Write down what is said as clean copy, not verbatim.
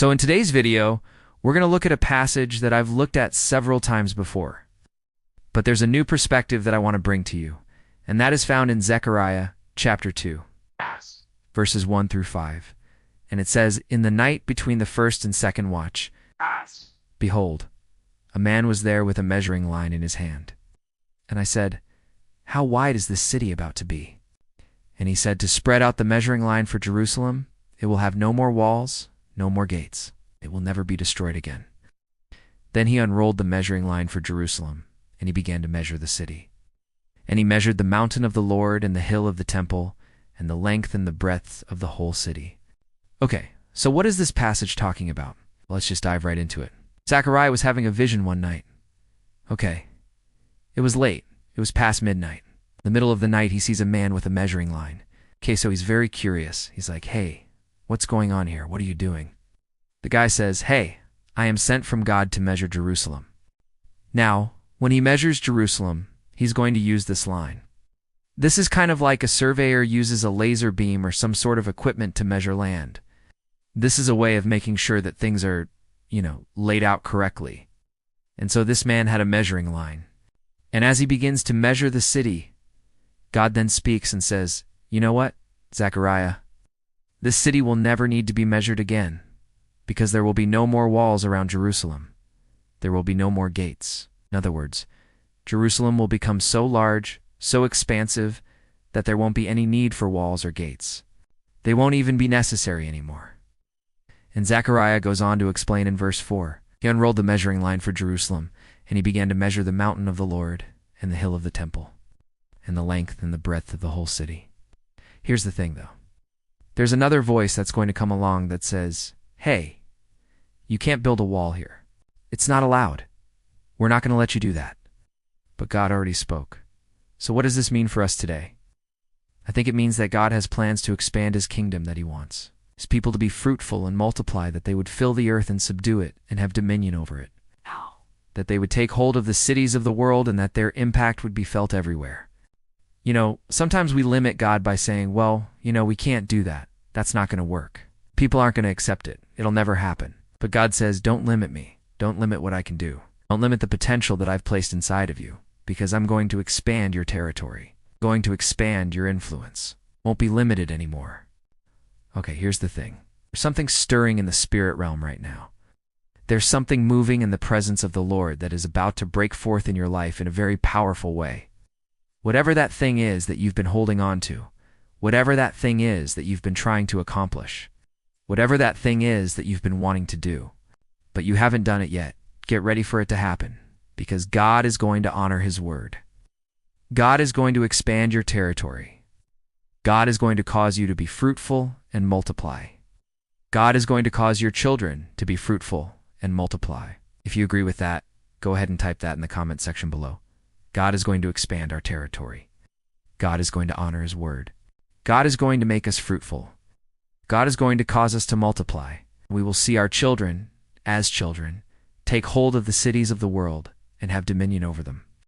So in today's video, we're going to look at a passage that I've looked at several times before. But there's a new perspective that I want to bring to you, and that is found in Zechariah chapter 2, verses 1 through 5. And it says, "In the night between the first and second watch, behold, a man was there with a measuring line in his hand. And I said, How wide is this city about to be? And he said, To spread out the measuring line for Jerusalem, it will have no more walls, no more gates. It will never be destroyed again. Then he unrolled the measuring line for Jerusalem, and he began to measure the city. And he measured the mountain of the Lord and the hill of the temple, and the length and the breadth of the whole city." Okay, so what is this passage talking about? Well, let's just dive right into it. Zechariah was having a vision one night. Okay, it was late. It was past midnight. In the middle of the night, he sees a man with a measuring line. Okay, so he's very curious. He's like, "Hey, what's going on here? What are you doing?" The guy says, "Hey, I am sent from God to measure Jerusalem." Now, when he measures Jerusalem, he's going to use this line. This is kind of like a surveyor uses a laser beam or some sort of equipment to measure land. This is a way of making sure that things are, laid out correctly. And so this man had a measuring line. And as he begins to measure the city, God then speaks and says, "You know what, Zechariah? This city will never need to be measured again, because there will be no more walls around Jerusalem. There will be no more gates." In other words, Jerusalem will become so large, so expansive, that there won't be any need for walls or gates. They won't even be necessary anymore. And Zechariah goes on to explain in verse 4, he unrolled the measuring line for Jerusalem, and he began to measure the mountain of the Lord and the hill of the temple, and the length and the breadth of the whole city. Here's the thing, though. There's another voice that's going to come along that says, "Hey, you can't build a wall here. It's not allowed. We're not going to let you do that." But God already spoke. So what does this mean for us today? I think it means that God has plans to expand his kingdom that he wants. His people to be fruitful and multiply, that they would fill the earth and subdue it and have dominion over it. That they would take hold of the cities of the world and that their impact would be felt everywhere. Sometimes we limit God by saying, we can't do that. That's not going to work. People aren't going to accept it. It'll never happen. But God says, don't limit me. Don't limit what I can do. Don't limit the potential that I've placed inside of you, because I'm going to expand your territory. I'm going to expand your influence. Won't be limited anymore. Okay, here's the thing. There's something stirring in the spirit realm right now. There's something moving in the presence of the Lord that is about to break forth in your life in a very powerful way. Whatever that thing is that you've been holding on to, whatever that thing is that you've been trying to accomplish, whatever that thing is that you've been wanting to do, but you haven't done it yet, get ready for it to happen, because God is going to honor his word. God is going to expand your territory. God is going to cause you to be fruitful and multiply. God is going to cause your children to be fruitful and multiply. If you agree with that, go ahead and type that in the comment section below. God is going to expand our territory. God is going to honor his word. God is going to make us fruitful. God is going to cause us to multiply. We will see our children, as children, take hold of the cities of the world and have dominion over them.